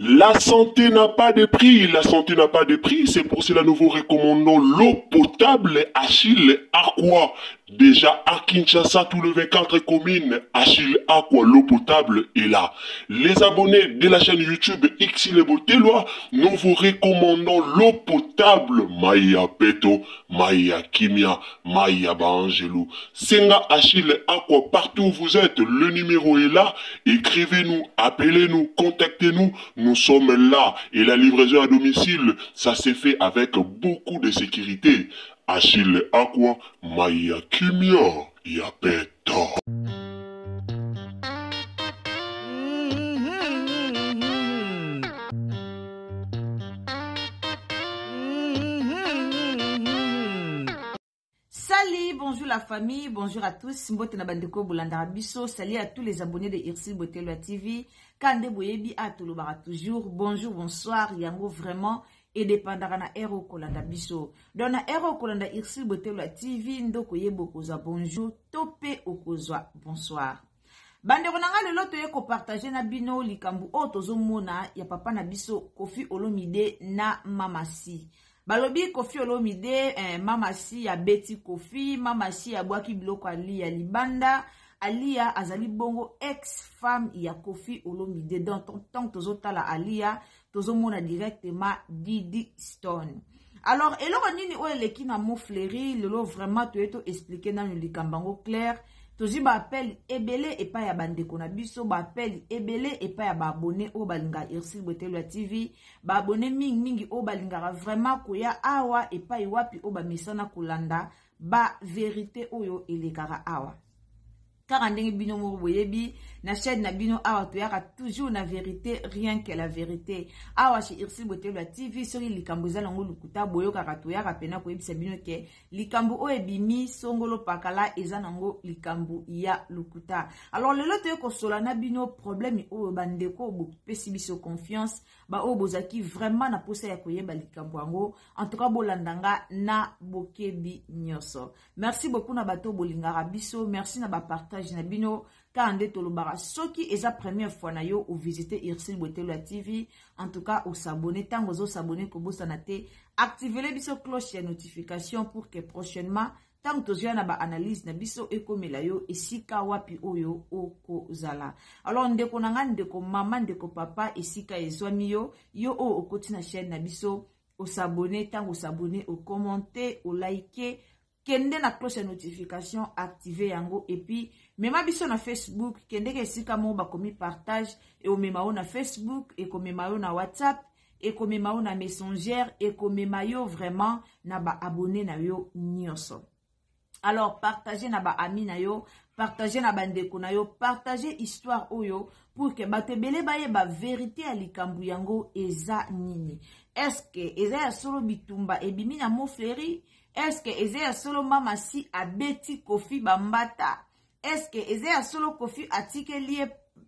La santé n'a pas de prix, la santé n'a pas de prix, c'est pour cela que nous vous recommandons l'eau potable Achille Aqua. Déjà à Kinshasa, tous les 24 communes, Achille Aqua, l'eau potable est là. Les abonnés de la chaîne YouTube Xile Botelwa, nous vous recommandons l'eau potable Maya Peto, Maya Kimia, Maya Bangelou. Senga Achille Aqua, partout où vous êtes, le numéro est là. Écrivez-nous, appelez-nous, contactez-nous, nous sommes là. Et la livraison à domicile, ça s'est fait avec beaucoup de sécurité. Achille Aqua, Maya Kimia, Yapeto. Salut, bonjour la famille, bonjour à tous. Mbote na bandeko Bolanda Biso, salut à tous les abonnés de Xile Botelwa TV. Kande Boyebi a Tolobara toujours. Bonjour, bonsoir, yango vraiment. Et dépendara na Ero Kolanda Biso. Dans na Ero Kolanda Xile Botelwa TV, ndoko yebo koza bonjour, tope okozwa bonsoir. Bande konanga lelo toye ko partager na bino likambu o tozomona ya papa na biso Koffi Olomide na Mama Si. Balobi Koffi Olomide, Mama Si ya Betty Koffi, Mama Si ya Bwaki Biloko Alia Libanda, Alia azali bongo ex-femme ya Koffi Olomide. Dans tant tozotala Alia, tozomona directement Didi Stone. Alors, eloko nini o eleki na mo fleri, lelo vraiment toyeto expliquer na likambango clair. Tozi ba appel ebele et pas ya bandeko na biso, ba appel ebele et pas ya ba abonné o balinga Xile Botelwa TV, ba abonné mingi o balinga vraiment koya awa et pas iwapi o ba misana kolanda ba vérité oyo elekara awa. Car en dengue bino mo boyebi na chaîne na bino awa toyaka toujours na vérité, rien que la vérité. Awa chez Xile Botelwa TV sori likambo ezalongo lukuta boyoka toyaka pena ko yebisa bino ke likambo o ebimi songolo pakala ezanango likambo ya lukuta. Alors lelo toye ko sola na bino problème o bandeko bo pesi biso confiance ba o bozaki vraiment na posa ya koyeba likambo yango. En tout cas bolandanga na bokebi nyoso. Merci beaucoup na bato bolingara biso, merci na ba partage na bino kande tolobara soki eza première fois na yo ou visiter Xile Botelwa TV. En tout cas ou s'abonner tango zo s'abonner ko bosa na te activer le biso cloche ya notification pour que prochainement tant tozia na ba analyse na biso ekomela yo esika wapi oyo okozala. Alors ndeko nanga ndeko mama ndeko papa esika ezwami yo o okoti na chaîne na biso o s'abonner tango s'abonner o commenter o liker kende na cloche de notification activé yango et puis mema biso na Facebook kende ke sika mo ba komi partage et o mema na Facebook et ko mema na WhatsApp et ko mema na Messenger et ko mema yo vraiment na ba abonné na yo nyonso. Alors partagez na ba ami na yo, partagez na bandeko na yo, partagez histoire oyo pour que batebele baye ba vérité à likambu yango eza nini. Est-ce que eza ya solo bitumba ebimi na mo fleri? Est-ce que Ezea solo Mama Si a Betty Koffi bambata? Est-ce que Ezea solo Koffi a tike lié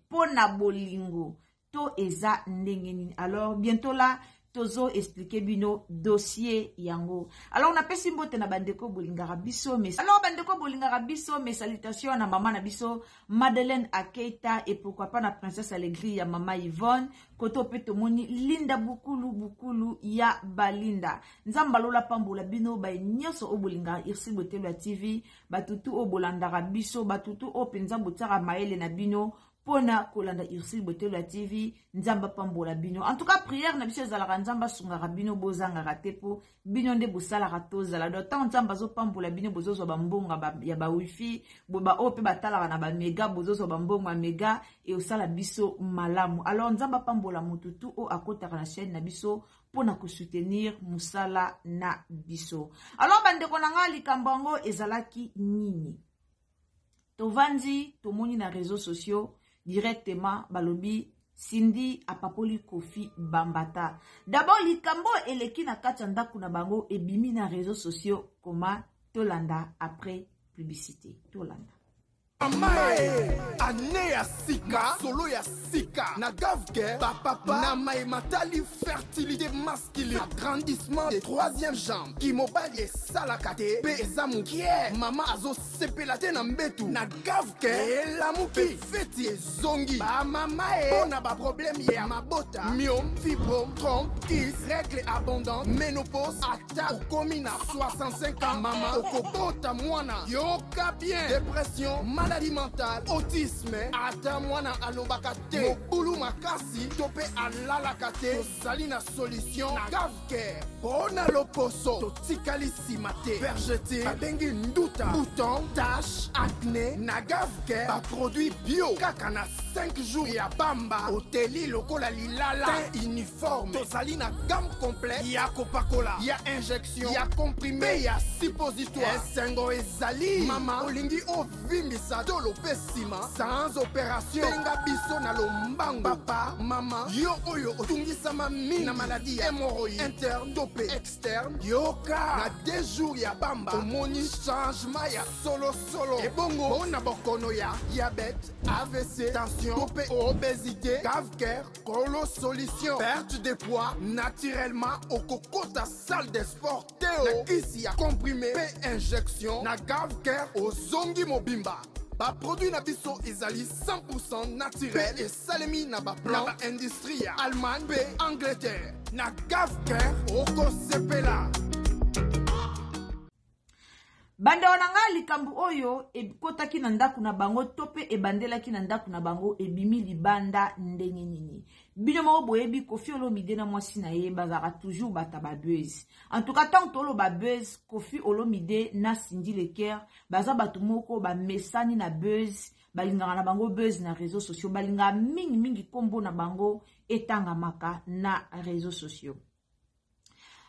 pona bolingo? To eza ndengeni. Alors bientôt là tozo expliquer bino dossier yango. Alors on appelle simbote na bandeko bolingara biso mais alors bandeko bolingara biso mes salutations na maman na biso Madeleine Akeita et pourquoi pas na princesse Allegri ya mama Yvonne koto peto moni linda bukulu ya balinda nzamba lola pambola bino ba nyonso o bolingara Xile Botelwa TV batutu o bolandara biso batutu o penza botara maele na bino pona kolanda Ursule Botelwa TV nzamba pambola bino. En tout cas prière na biso ezalaka nzamba sungaka bino bozanga tepo bino nde bosalaka tozala d'autant nzamba zo pambola bino bozozwa bambonga ya ba wifi boba ope batalaka na ba mega bozozwa bambonga mega et osala biso malamu. Alors nzamba pambola mututu o akotaka na chaîne na biso pona ko soutenir musala na biso. Alors bandeko nanga likambo ezalaki nini? Tovandi tomoni na réseaux sociaux directement balobi Cindy apapoli Kofi Bambata. D'abord likambo eleki na kati ndaku na bango ebimi na réseaux sociaux koma tolanda après publicité. Tolanda. Amae, ane ya sika, solo ya sika, na gavke, papa, na mai matali fertilité masculine, agrandissement des troisième jambes, qui mobile et salakate, pe ezamu kie, mama azo sepelate na mbetu, na gavke, elamuki, feti e zongi, ba mamae, on a ba problème ya mabota, myome, fibrome, trompe, kiss, règle abondante, ménopause, ata, okomi na 65 ans, mama, okobota mwana, yoka bien, dépression, maladie mentale, autisme, ata mwana alobakate, mobulu makasi, tope alalakate, salina solution, na gavke, pona loposo, totikali simate, vergete, abengi nduta, bouton, tache, acné, na gavke, ba produit bio, kaka na 5 jours ya bamba, oteli lokola lilala, teint uniforme, tozali na gamme complet, ya Coca-Cola, ya injection, ya comprimé, ya suppositoire, esengo ezali, mama, olingi ovimbisa, tolo pesima, sans opération, benga biso na lombango, papa, mama, yo oyo, otungisama mingi, na maladie, hémorroïde, interne, topé, externe, yoka, na 2 jours ya bamba, omoni changement ya solo, ebongo, ona bokono ya, diabète, AVC, tension, topé, obésité, cave-cœur, colo solution, perte de poids, naturellement, au coco ta salle de sport, Théo, na kisi ya comprimé, pe injection, na cave-cœur, au zongi mobimba. Ba produit na biso ezali 100% naturel et salemi na ba plan na ba industrie ya Allemagne pe Angleterre na gavker oko sepela. Banda wananga likambu oyo ebikotaki na ndaku na bango tope ebandelaki na ndaku na bango ebimi libanda ndenge nini. Bino moko boyebi Kofi Olomide na mwasi na ye bazaka toujours bata ba buzz. En tout cas tant tolo ba buzz Kofi Olomide na Cindy Leker baza batu moko ba mesani na buzz balingaka na bango buzz na réseaux sociaux balinga mingi kombo na bango etanga maka na réseaux sociaux.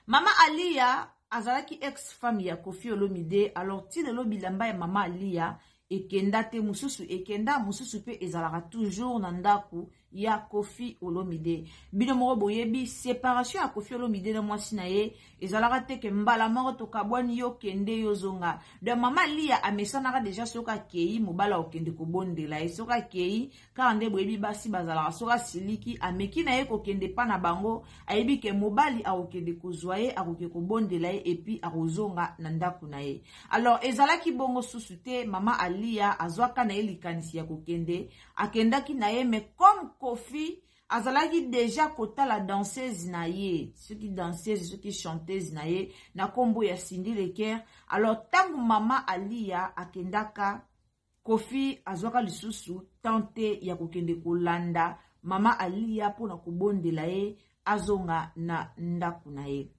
Mama Alia azalaki ex-femme ya Kofi Olomide, alors tilelo bilamba ya mama Alia ekenda te mususu ekenda mususu pe ezalaka toujours na ndaku ya Kofi Olomide. Bino moko boyebi séparation ya Kofi Olomide na mwasi na ye ezalaka te ke mbala moko tokabwani yo kende yo zonga. De mama Alia amesanaka déjà soka kei mobala okende kobondela e soka kei ka nde boyebi basi bazalaka soka siliki ameki na ye kokende pa na bango ayebi ke mobali akokende kozwa ye akoke kobondela ye epi akozonga na ndaku na ye. Alors ezalaki bongo susu te mama Alia azwaka na ye likanisi ya kokende akendaki na ye mais comme Kofi azalaki déjà kotala danseuse na ye, ceux qui danseuse, ceux qui chanteuse na ye na kombo ya Cindy Leker. Alors tangu mama Alia akendaka Kofi azwaka lisusu tante ya kokende kolanda mama Alia pona kobondela ye azonga na ndaku na ye.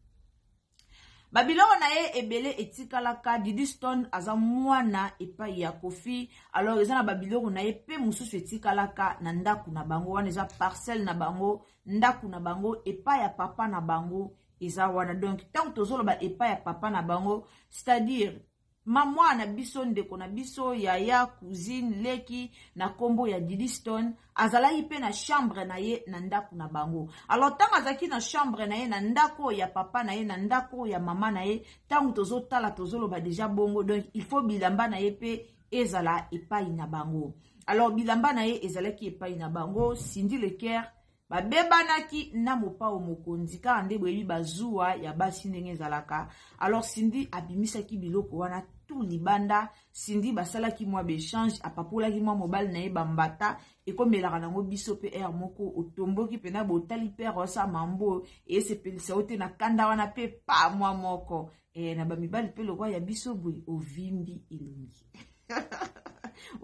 Babiloko na ye ebele etikalaka Didi Stone aza mwana epai ya Kofi. Alors eza na babiloko na ye pe mususu etikalaka na ndaku na bango wana eza parcelle na bango ndaku na bango epai ya papa na bango eza wana. Donc tant tozoloba epai ya papa na bango c'est-à-dire mamwa na biso ndeko na biso yaya cousine leki na kombo ya Didi Stone azalaki pe na chambre na ye na ndaku na bango. Alors tanga azaki na chambre na ye na ndako ya papa na ye na ndako ya mama na ye tangu tozotala tozoloba déjà bongo. Donc il faut bilamba na ye pe ezala epai na bango. Alors bilamba na ye ezalaki epai na bango. Cindy Leker babebanaki na mopao mokonzi ka ande boyebi bazuwa ya basi ndenge ezalaka. Alors Cindy abimisaki biloko wana tout libanda. Cindy basalaki mwa bechange apapolaki mwa mobile na ye bambata ekomelaka nango biso pe air moko otomboki pena botali pe rosa mambo esepelisa ote na kanda wana pe pa mwa moko na bamibali pe lokwa ya biso boy ovimbi elongi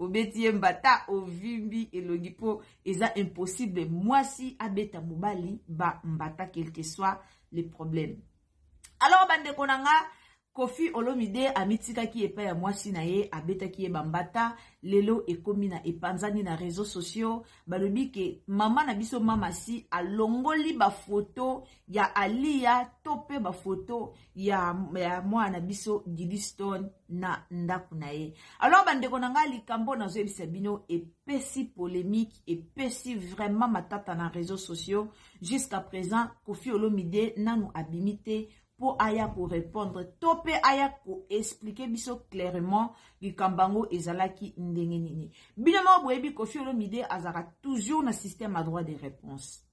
obeti mbata ovimbi elongi po eza impossible mwasi abeta mobali ba mbata quel que soit les problèmes. Alors bande konanga Koffi Olomide amitika ki epa ya mwasi na ye abeta ki bambata lelo ekomi na epanzani na réseaux sociaux balobi ke mama na biso mama si alongoli ba photo ya Alia tope ba photo ya mwana biso Diddy Stone na ndaku na ye. Alors bandeko nanga likambo na zo ebisa bino epesi polémique epesi vraiment matata na réseaux sociaux jusqu'à présent Koffi Olomide nanu abimite pour aya pour répondre tope aya pour expliquer biso clairement likambango ezalaki ndenge nini bino mo boyebi Koffi Olomide azara toujours na système à droit de réponse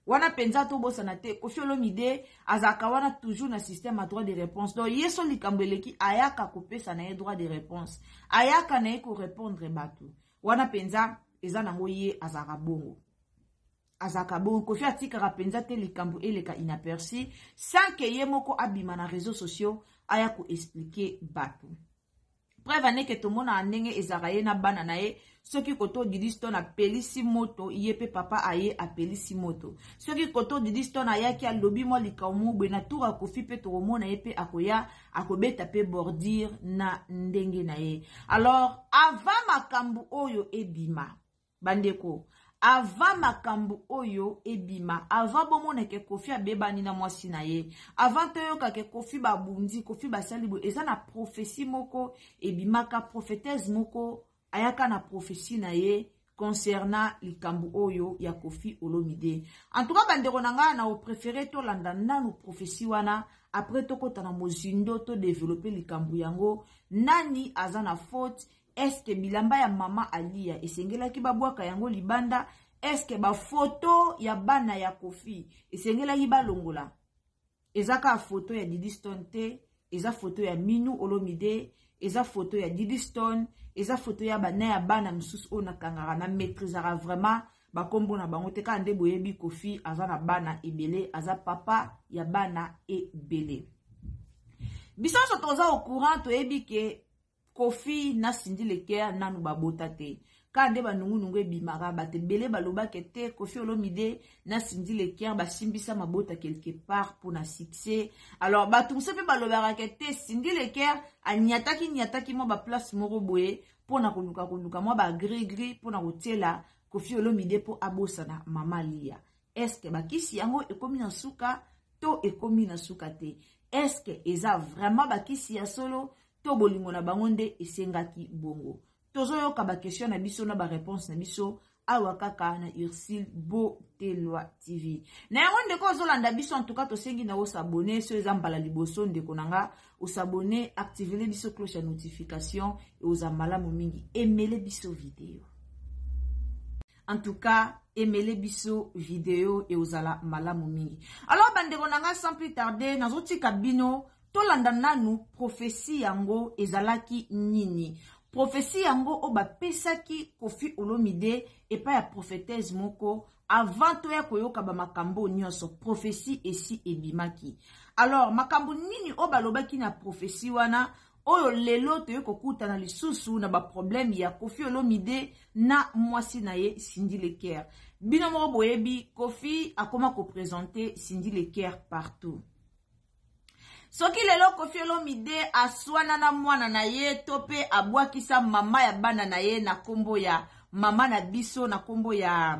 wana penza to bosana te Koffi Olomide azaka wana toujours na système à droit de réponse donc yeso likambo eleki ayaka kopesa na droit de réponse ayaka na ko répondre batu wana penza ezana ngo ye azara bongo azaka bon Koffi atika rapenza te likambo eleka inaperçu sans que ye moko abima na réseaux sociaux aya ko expliquer batu preuve ane ke tomona ndenge ezaka ye na bana na ye soki koto Diddy Stone apelisi moto yepe papa aye apelisi moto soki koto Diddy Stone ayaki alobi mo likamu bwe na tour Koffi pe to mona yepe akoya akobeta pe bordir na ndenge na ye. Alors avant makambu oyo ebima bandeko avant makambu oyo ebima avant bomona ke Koffi abebani na mwasi na ye avant toyoka ke Koffi babundi Koffi basalibo eza na prophétie moko ebimaka prophétesse moko ayaka na prophétie na ye concernant likambu oyo ya Koffi Olomide. En tout cas bandeko nanga na o préféré to landa nanu prophétie wana après to kota na mozindo to développer likambu yango nani azana faute. Est-ce que bilamba ya mama Alia esengela ki babwaka yango libanda? Est-ce que ba photo ya bana ya Koffi esengela ki balongola? Ezaka photo ya Diddy Stone te, eza photo ya Minu Olomide, eza photo ya Diddy Stone, eza photo ya bana ya bana msusu ona kangara na maîtrisera vraiment ba kombo na bango te ka nde boyebi Koffi azana bana ebele, aza papa ya bana ebele. Bisanso toza au courant to ebi ke Koffi na Cindy Leker nanu babota te. Kande ba nungu ebimaka bate bele baloba ke te Koffi Olomide na Cindy Leker basimbisa mabota quelque part pour na succès. Alors batu msepe balobaka ke te Cindy Leker anyataki mo ba place moko boye pour na koluka mo ba gris pour na kotela Koffi Olomide pour abosana mama Lia. Est-ce que bakisi yango ekomi na suka to ekomi na suka te? Est-ce que eza vraiment bakisi ya solo to bolingo na bangonde esengaki bongo? Tozo yoka ba question na biso na ba réponse na biso awa kaka na Ursil Botelwa TV. Na yango ndeko ozolanda biso en tout cas to sengi na o s'abonner so ezambala liboso ndeko nanga o s'abonner activer biso cloche ya notification et ozambala mingi emele biso vidéo. En tout cas emele biso vidéo et ozala malamu mingi. Alors bandeko nanga sans plus tarder nazotika bino tolanda nanu prophétie yango ezalaki nini. Prophétie yango oba pesaki Koffi Olomide epa ya prophétesse moko avant to ya koyoka ba makambo nyonso prophétie esi ebimaki. Alors makambo nini oba lobaki na prophétie wana oyo lelo to yoko kuta na lisusu na ba problème ya Koffi Olomide na mwasi na ye Cindy Leker. Bino mo boyebi Koffi akoma ko présenter Cindy Leker partout. Soki lelo Koffi Olomide aswana na mwana na ye tope abwakisa mama ya bana na ye na kombo ya mama na biso na kombo ya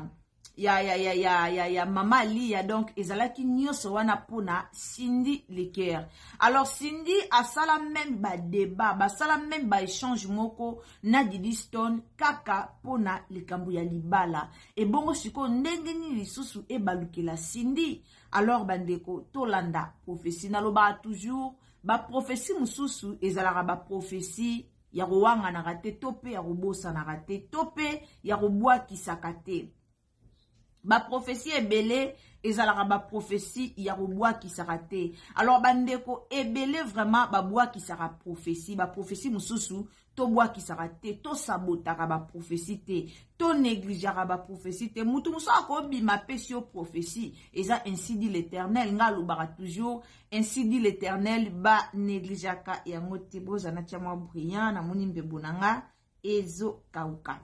mama Lia donc ezalaki nyoso wana pona Cindy Leker. Alors Cindy asala même ba débat, basala même ba échange moko na Diddy Stone kaka pona likambo ya libala. Et bongo siko ndenge ni lisusu e balukela Cindy. Alors bandeko tolanda prophétie na loba toujours ba prophétie mususu ezalaka ba prophétie ya roanga na rate tope ya robosa na rate tope ya robwa kisakate. Ba prophétie ebele ezalaka ba prophétie ya robwa kisakate. Alors bandeko ebele vraiment ba bwa kisaka prophétie ba prophétie mususu to bwa kisakate to sabotaka ba prophétie te to négligera ba prophétie te mutu muso akobi ma pesio prophétie eza ainsi dit l'Éternel nga lobaka toujours ainsi dit l'Éternel ba négligaka yango te boza na tiamwa brillant na moni mbebonanga ezo kauka.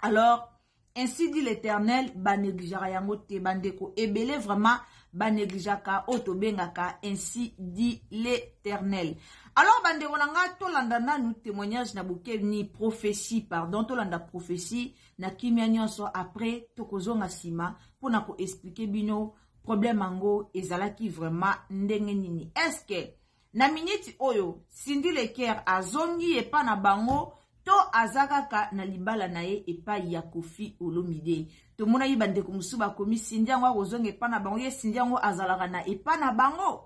Alors, ainsi dit l'Éternel, ba négligera yango te bandeko ebele vraiment ba négligaka otobengaka, ainsi dit l'Éternel. Alors bandeko nanga tolanda nanu témoignage na buke ni prophétie pardon tolanda prophétie na kimia nyonso après tokozonga sima pona ko expliquer bino problème ango ezalaki vraiment ndenge nini. Est-ce que na minute oyo Cindy Leker azongi epa na bango to azakaka na libala na ye epa ya Koffi Olomide. To mona yi bandeko musuba komi Cindy yango azongi epa na bango ye Cindy yango azalaka na epa na bango.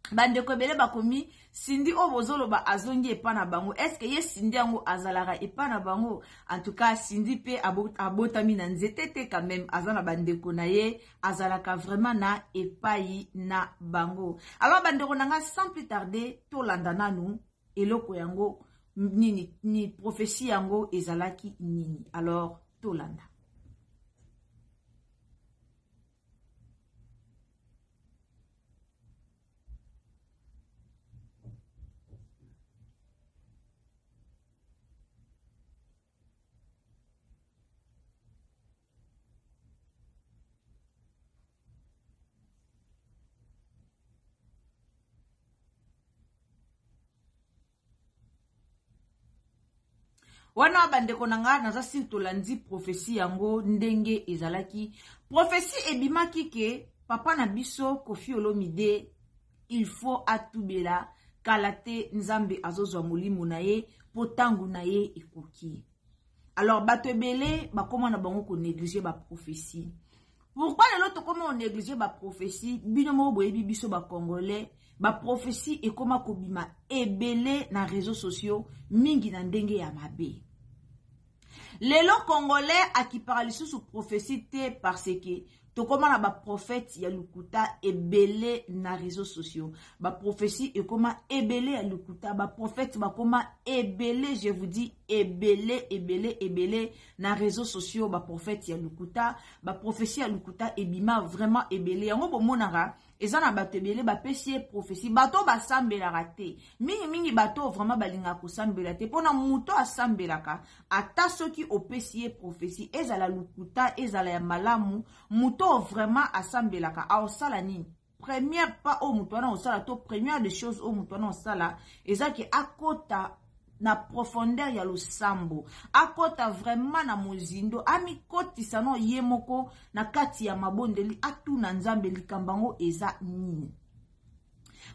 Bandeko ebele bakomi Cindy obozolo ba azongi epa na bango. Est-ce que ye Cindy yango azalaka epa na bango? En tout cas Cindy pe abotami na nzete te quand même azana bandeko na ye azalaka vraiment na epai na bango. Alors bandeko nanga sans plus tarder to landa nanu eloko yango ni prophétie yango ezalaki nini. Alors to landa. Wana bandeko nanga naza sirtolandi prophétie yango ndenge ezalaki. Prophétie ebimaki ke papa na biso Koffi Olomide il faut atubela kalate nzambe azozwa molimo na ye potangu na ye ekoki. Alors bato ebele bakoma na bango ko négliger ba prophétie. Pourquoi lelo to koma on négliger ba prophétie bino mo boyebi biso ba congolais ba prophétie ekoma kobima ebele na réseaux sociaux mingi na ndenge ya mabe. Lelo congolais akipara sous prophétie te parce que to koma na ba prophète ya lukuta ebele na réseaux sociaux. Ba prophétie ekoma ebele ya lukuta, ba prophète ba koma ebele, je vous dis ebele na réseaux sociaux. Ba prophète ya lukuta, ba prophétie ya lukuta ebima vraiment ebele. Yango bomonaka ezana bato ebele ba pesi prophétie bato ba sambela raté. Mingi bato vraiment balinga ko sambela te. Pona muto asambelaka ata soki opesi prophétie ezala lukuta ezala ya malamu muto vraiment asambelaka a osala nini. Première pas au mutuana osala to première des choses au mutuana osala ezaki akota na profondeur ya losambo akota vraiment na mozindo amikoti sano yemoko na kati ya mabondeli atuna nzambe likambango eza nini.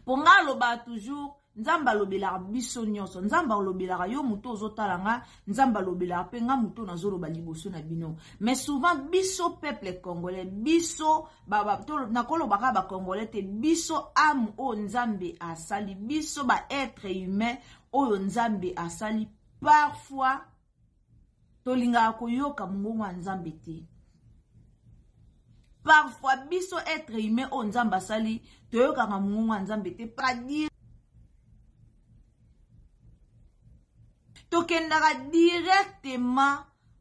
Ponga loba toujours nzamba lobela biso nyonso nzamba lobela yo muto ozotalanga nzamba lobela penga muto nazoloba liboso na bino. Mais souvent biso peuple congolais biso baba to nakolo baka ba congolais te biso âme o nzambe asali biso ba être humain o nzambe asali parfois tolinga koyoka mungu wa nzambe te. Parfois biso être humain o nzambe asali toyoka mungu wa nzambe te pas dire tokendaka directement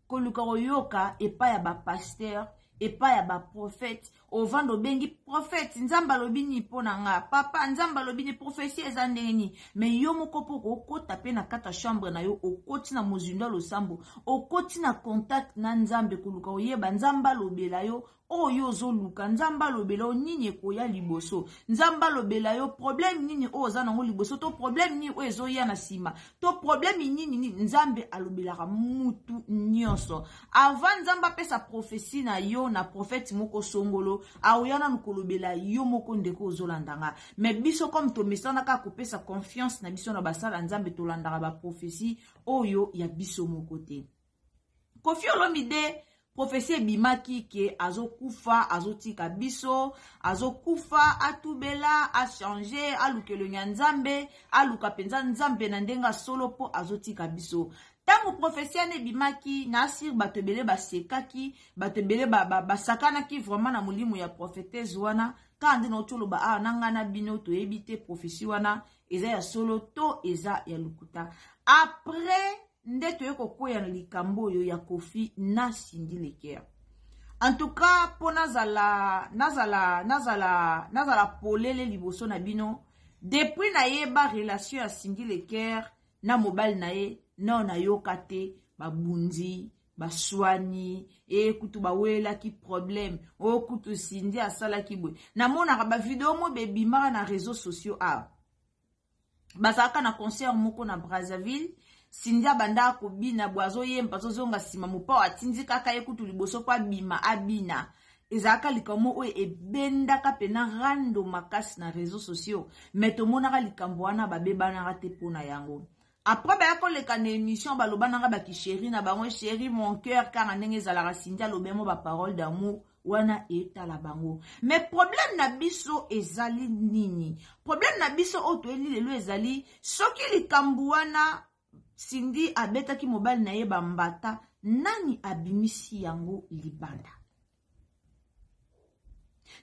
koluka koyoka epa ya ba pasteur epa ya ba prophète ovando bengi prophète nzamba lobini pona nga papa nzamba lobini prophétie ezandeni mais yo moko poko okota pe na kata chambre na yo okoti na mozindo losambo okoti na contact na nzambe koluka oyeba nzamba lobela yo oyo zoluka nzamba lobela yo nini ekoya liboso nzamba lobela yo problème nini oza nango liboso to problème nini o ezoya na sima to problème nini nzambe alobelaka mutu nyonso avant nzamba pesa prophétie na yo na prophète moko songolo aoyana nukolobela yo moko ndeko ozolandanga. Mais biso comme to mesana ka kopesa confiance na biso na basala nzambe to landaka ba prophétie oyo ya biso moko te. Koffi Olomide prophétie bimaki ke azokufa azotika biso azokufa atubela a changer alukelo nyanzambe aluka penza nzambe na ndenga solo po azotika biso. Tango prophétie ne bimaki na sir batebele basekaki batebele basakanaki vraiment na mulimu ya prophétesse wana kandi no tolo ba nanga na bino to ebite prophétie wana eza ya solo to eza ya lukuta. Après ndeto yeko koya likambo yo ya Koffi na Cindy Leker. En tout cas po nazala polele liboso na bino depuis na yeba relation ya Cindy Leker na mobile na ye non na yokate babundi baswani kutu bawela ki problème kutu Cindy asala ki bwe na mona ba vidéo mo bebimaka na réseaux sociaux basaka na concert moko na Brazzaville Cindy banda ko bina bwazo yemba zonga sima mupa atindi kaka ekutu liboso kwa bima abina ezaka likamo o ebenda ka pena rando makasi na réseaux sociaux mais to mona ka likambo wana babebana rate pona yango. Après, ben, quand les cannes émission, bah, l'obananga, bah, qui chéri, na, bah, moi, chéri, mon cœur, car en n'engage à la racine, l'obémo, bah, parole d'amour, wana, et à la bango. Mais problème na biso, ezali, nini. Problème na biso, oto, eli, lelo, ezali, soki li kambuana, Cindy, abeta ki mobile na ye, bambata, nani abimisi yango libanda.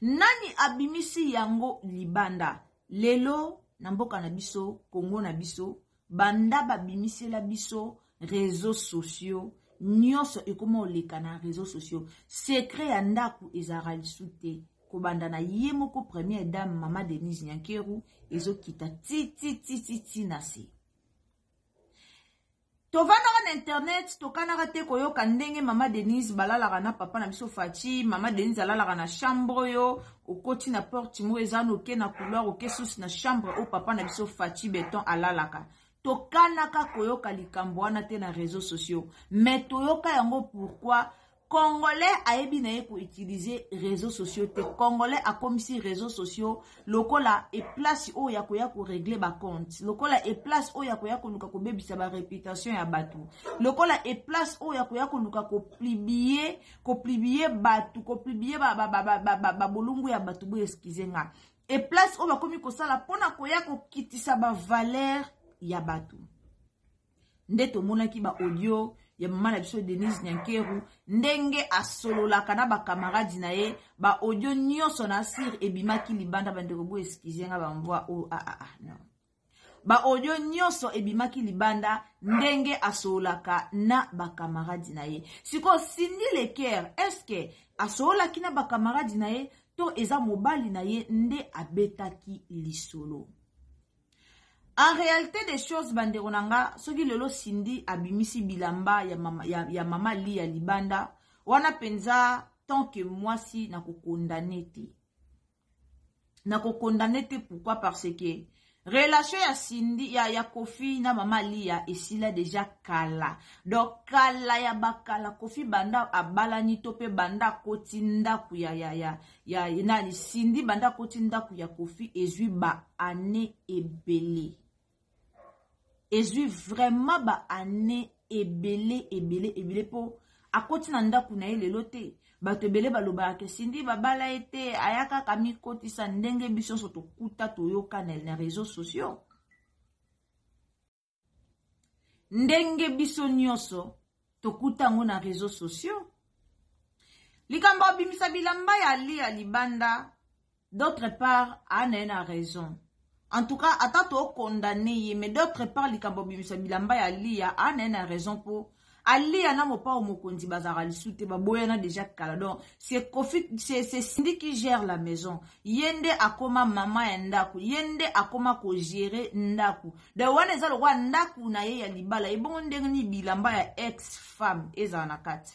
Nani abimisi yango libanda. Lelo, namboka na biso, Congo na biso, banda babimisi la biso réseaux sociaux nyonso ekoma oleka na réseaux sociaux secret ya ndaku ezara lisute ko banda na yemoko première dame Mama Denise Nyankeru ezokita ti nase tovana na internet tokana te koyoka ndenge Mama Denise balalaka na papa na biso Fachi Mama Denise alalaka na chambre yo okoti na porte mo ezano ke na couloir oke sous na chambre o papa na biso Fachi beton alalaka tokanaka koyoka likambo wana te na réseaux sociaux mais toyoka yango pourquoi Congolais ayebi na ye ko utiliser réseaux sociaux te Congolais a comme si réseaux sociaux lokola e place o ya ko régler ba compte lokola e place o ya ko luka ko bebisa ba réputation ya batu lokola e place o ya ko luka ko publier batu ko publier ba bolungu ya batu bo excusenga e place o ba komi ko sala pona ko ya ko kitisa ba valeur ya batu nde tomonaki ba audio ya Mama na biso Denise Nyankeru ndenge asololaka na ba camarades na ye ba audio nyonso na sir ebimaki libanda bandeko bo excusenga bamvwa non ba audio nyonso ebimaki libanda ndenge asololaka na ba camarades na ye siko Cindy Leker est-ce que asololaki na ba camarades na ye to eza mobali na ye nde abetaki lisolo. En réalité des choses banderonanga soki lelo Cindy abimisi bilamba ya mama li ya libanda wana penza tant que moi si na ko condamner te pourquoi parce que relation ya Cindy ya Kofi na mama li ya esila déjà kala donc kala ya bakala Kofi banda abalani to pe banda kotinda ku ya nani Cindy banda kotinda ku ya Kofi ezui ba année ebele ezui vraiment ba année ebele po akoti na ndaku na lelo te bato ebele baloba ke Cindy babala ete ayaka kami kotisa ndenge biso so tokuta toyoka na réseaux sociaux ndenge biso nyonso tokuta ngo na réseaux sociaux likambo bimisa bilamba ya ya libanda d'autre part ana raison. En tout cas, attends condamné, mais d'autre part, likambo bimisa bilamba ya lia, ana raison pour alia na mo pa o mokonzi bazara lisute baboya na déjà kala donc c'est Kofi c'est Cindy qui gère la maison yende akoma mama ya ndaku yende akoma ko gérer ndaku de wana eza lo ndaku na ye ya libala ebongo ndenge ni bilamba ya ex femme eza na kati.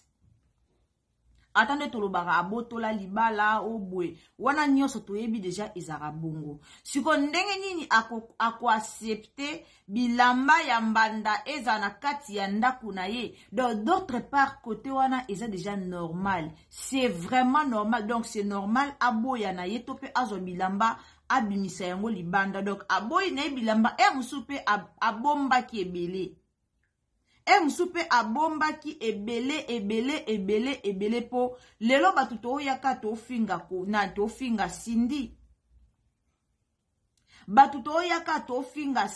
Attendez tolobara abotola libala obwe wana nyonso toyebi déjà ezara bongo siko ndenge nini ako accepter bilamba ya mbanda eza na kati ya ndaku na ye donc d'autre part côté wana eza déjà normal c'est vraiment normal donc c'est normal aboya na ye to pe azo bilamba abimisa yango libanda donc aboyi na bilamba musupe abomba ki ebele msupe abombaki ebele po lelo batu toyaka tofinga ko na tofinga Cindy batu toyaka tofinga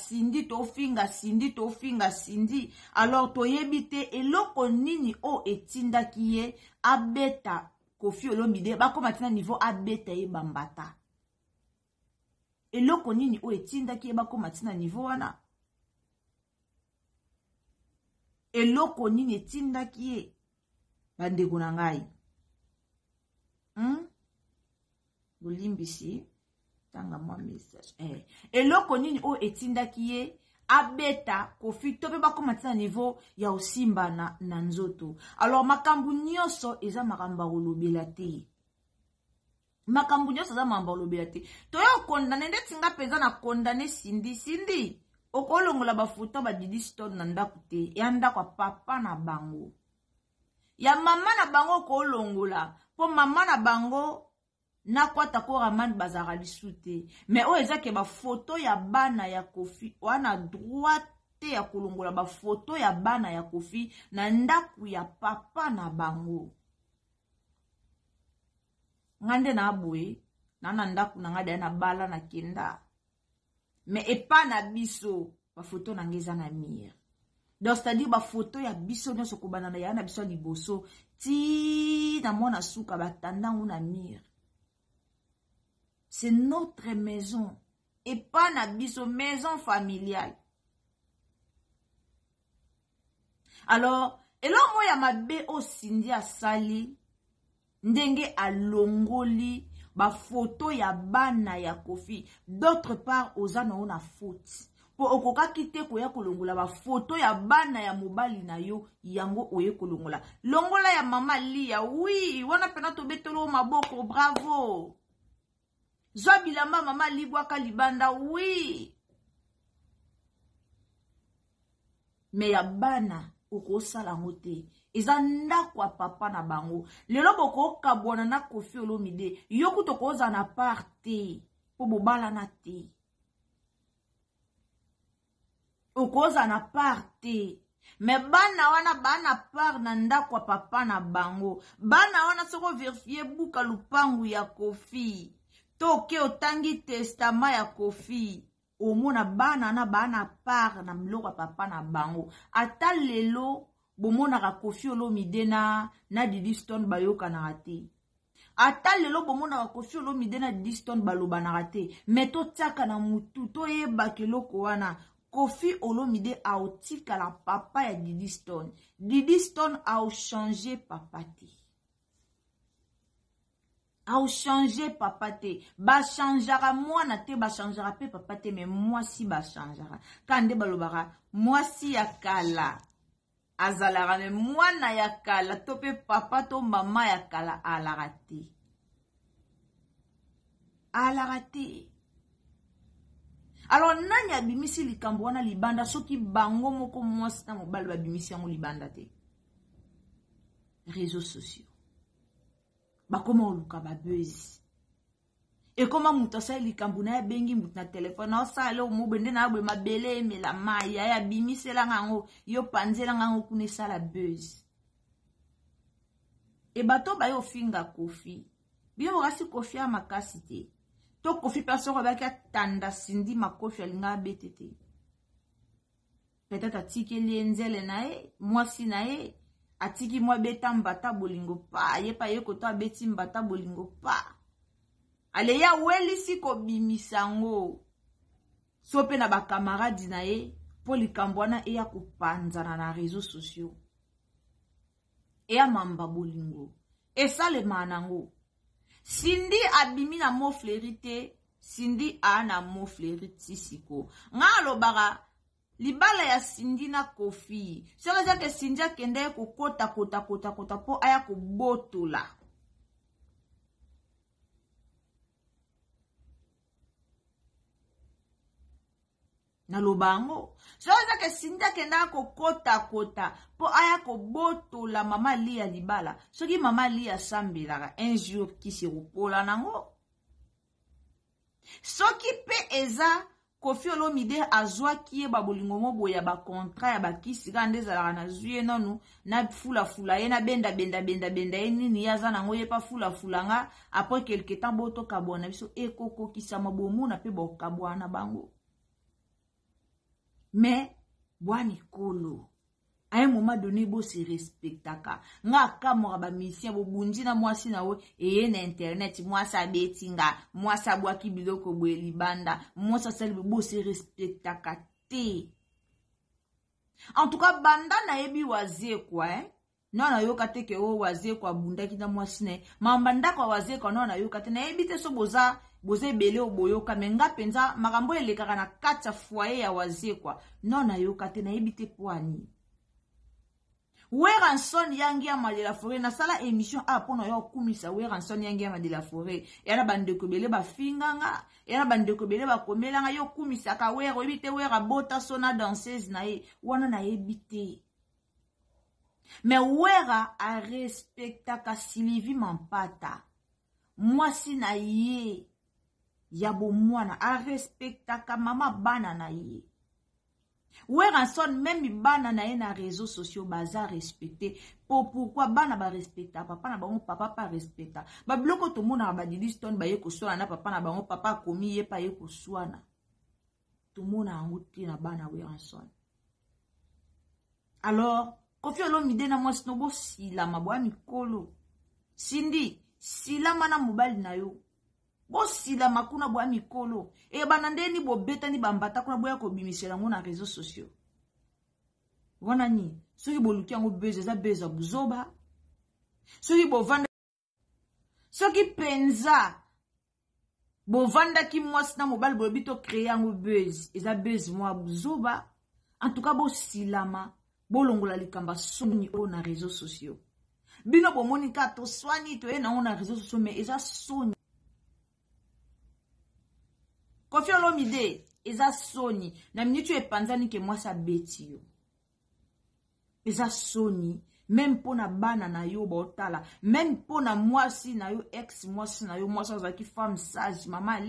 Cindy alors toyebite eloko nini o etindaki ye abeta Kofi Olomide bakoma tina niveau abeta ye bambata eloko nini o etindaki ye bakoma tina niveau wana eloko nini etindaki ye bandeko na ngai bolimbisi tanga mwa message eloko nini o etindaki ye abeta Kofi to pe ba komata niveau ya osimba na nzoto. Alors makambu nyonso eza makamba olobela te. Makambu nyonso eza makamba olobela te. To yo condamné ndeti nga peza na condamné Cindy. Okolongola ba photo ba Didi Stone na ndako te. Ya ndako papa na bango. Ya mama na bango kolongola. Po mama na bango na kwata ko ramani bazara lisute. Mais o ezake ba photo ya bana ya Kofi. Wana droit te ya kolongola ba photo ya bana ya Kofi na ndaku ya papa na bango. Ngande na abwe na ndaku na ngade na bala na kenda. Mais epa na biso ba photo na ngeza na mire. Donc c'est-à-dire ba photo ya biso nyonso ko banana ya na biso liboso ti na mona suka batanda na mire. C'est notre maison. Et pas na biso maison familiale. Alors, elo moya mabe o Cindy asali ndenge alongoli ba photo ya bana ya Kofi. D'autre part, ozana ona faute. Po okoka kite koya kolongola ba photo ya bana ya mobali na yo yango oye kolongola. Longola ya mama Lia, oui, wana pena to betolo maboko, bravo. Zwa bilamba mama libwaka libanda, oui. Mais ya bana oko sala ngote. Eza ndakwa papa na bango. Lelo boko kabwana na Kofi Olomide. Yoku toko za na parte. Po bobala na te. Oko za na parte. Mais bana wana bana par na ndakwa papa na bango. Bana wana soko verifie buka lupangu ya Kofi. Toke otangi testament ya Kofi. Omona bana na bana par na mloko papa na bango. Ata lelo bomona ka Kofi Olomide na Didi Stone bayoka na rate. Ata lelo bomona ka Kofi Olomide na Didi Stone baloba na rate. Meto tsaka na mutu to yeba keloko wana. Kofi Olomide a otika la papa ya Didi Stone. Didi Stone a changé papa te. A changé papa te. Ba changera moi na te ba changera pe papa te. Mais moi si ba changera. Kande balobara. Moi si ya kala. Azalara me moi na ya kala. Tope papa to mama ya kala alarate. Alarate. Alors nani abimisi likambo wana libanda soki bango moko mwasi na mobali babimisi yango libanda te. Réseaux sociaux. Ba comment oluka ba buzz. Et comment mutasa likambo na bengi mutna téléphone na sala o mobende na abwe mabele emela maya ya bimisi la ngango yo panzela ngango kune sala buzz. E bato ba yo finga Kofi. Bio rasi Kofi a makasi te. To Kofi perso robaki atanda Cindy makofi alinga betete. Peut-être atiki lienzele nae, mwasi nae, atiki mwa beta mbata bolingo pa, ye pa ye koto abeti mbata bolingo pa. Ale ya weli si ko bimisango. Sope na ba camarade nae, po likambwana e ya kupanzana na réseaux sociaux. E ya mamba bolingo. E sa le manango. Cindy abimi na mo flerite, Cindy a na mo flerite siko. Nga alobara, libala ya Cindy na Kofi. Séreza ke Cindy akende ko kota po aya ko botola. Na lobango. Séreza ke Cindy akende ko kota po aya ko botola mama Lia libala. Soki mama Lia sambelaka un jour ki se rupola nango. Soki pe eza Kofi Olomide azwa kiye babolingo mobo ya ba contrat ya ba kisika ndezala na zuye nonu na fula ye na benda ye nini yaza nango ye pa fula nga après quelque temps boto kabona biso ekoko kisama bomu na pe bokabwana bango. Mais bwani kolo à un moment donné bo se respectaka nga kamora ba mission bo bunji na mwasi na we eye na internet mwasa betinga mwasa bwaki biloko bwe libanda mwasa sel bo se respectaka te. En tout cas banda na yebi waze quoi nona yoka te ke o waze kwa bundaki na mwasi ne mamba ndako waze kwa nona yoka te na ebite so boza ebele oboyoka menga penza makambo elekaka na kati ya foyer ya waze kwa nona yoka te na ebite poani Weranson yangi ya Madela Forêt na sala émission a pona yo kumisa Weranson yangi ya Madela Forêt yana bandeko bele ba finganga yana bandeko bele ba komelanga yo kumisa ka wero ebite wera bota sona danseuse na ye wana na ebite mais wera a respecta ka Sylvie Mampata mwasi na ye ya bo mwana a respecta ka mama bana na ye Weranson même bana na ye na réseaux sociaux baza respecté pourquoi bana ba respecta papa na bango papa pas respecta ba bloko to mona ba diliston ba ye ko swana na papa na bango papa komi ye pa ye ko swana to mona nguti na bana Weranson alors Koffi Olomide na mwasi no bo sila mabwa mikolo Cindy sila mana mobali na yo bosila makuna bwa mikolo e banandeni bobeta ni bambata kuna boya ko bimisela ngo na réseaux sociaux wana ni soki boluki yango beze za beza buzoba soki bovanda soki penza bovanda ki mwasi na mobile bolobito créer yango beze eza beze mwa buzoba en tout cas bosilama bolongola likamba soni o na réseaux sociaux bino bomoni ka to swani to e na on na réseaux sociaux mais eza soni Koffi Olomide eza soni na minute epanzani ke mwasa beti yo eza soni même pona bana na yo botala même pona mwasi na yo ex mwasi na yo mwasa zaki femme sage mama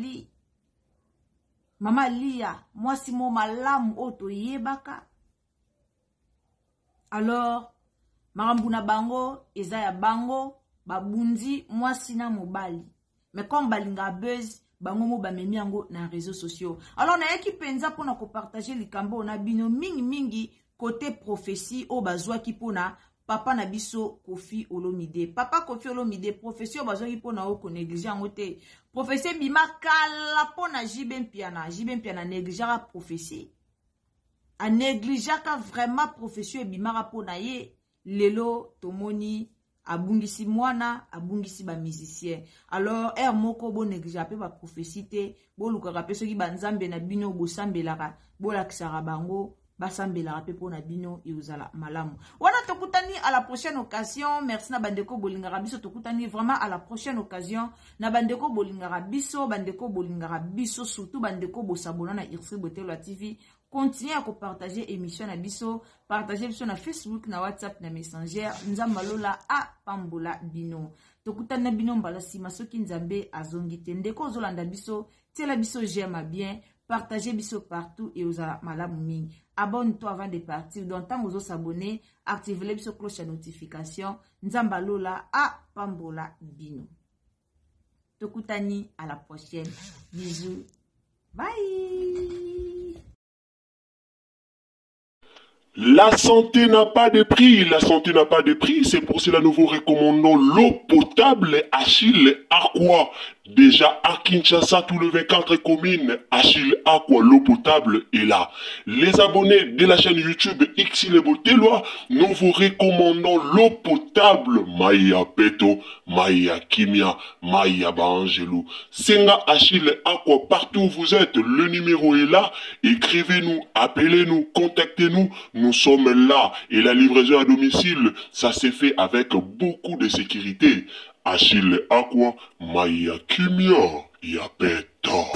Lia mwasi mo malamu oto yebaka alors makambu na bango eza ya bango babundi mwasi na mobali mais comme balinga buzz bango mo bamemi yango na réseaux sociaux alors na yaki penza pona ko partager likambo na bino mingi côté prophétie o bazwa ki pona papa na biso Koffi Olomide papa Koffi Olomide prophétie o bazwa ki pona o ko négliger yango te prophétie bima kala pona Jibe Mpiana négliger prophétie a négliger ka vraiment prophétie bima pona ye lelo tomoni abungisi mwana abungisi ba musicien alors moko bo négliger pe ba prophétie bo lukaka pe soki banzambe na bino bo sambelaka bo lakisaka bango basambelaka pe pona bino euzala malamu wana tokutani à la prochaine occasion merci na bandeko bolingaka biso tokutani vraiment à la prochaine occasion na bandeko bolingaka biso surtout bandeko bo s'abonner na Irsil Botelwa TV. Continuez à partager émission na biso, partager biso na Facebook, na WhatsApp, na Messenger. Nzamba lola a pambola bino. Tokuta na bino mbala sima soki nzambe azongi tende ko zolanda biso, tela biso j'aime bien, partagez biso partout et osala malamu mingi. Abonne-toi avant de partir. Donc tant que vous s'abonner, activez biso cloche de notification. Nzamba lola a pambola bino. Tokutani à la prochaine. Bisous. Bye. La santé n'a pas de prix, c'est pour cela nous vous recommandons l'eau potable Achille Aqua. Déjà à Kinshasa, tout le 24 communes, Achille Aqua, l'eau potable est là. Les abonnés de la chaîne YouTube Irsil Botelwa, nous vous recommandons l'eau potable Maya Peto, Maya Kimia, Maya Bangelou. Senga Achille Aqua, partout où vous êtes, le numéro est là. Écrivez-nous, appelez-nous, contactez-nous. Nous sommes là et la livraison à domicile, ça s'est fait avec beaucoup de sécurité. Achille Aqua, Maya Kimia, Yapeto.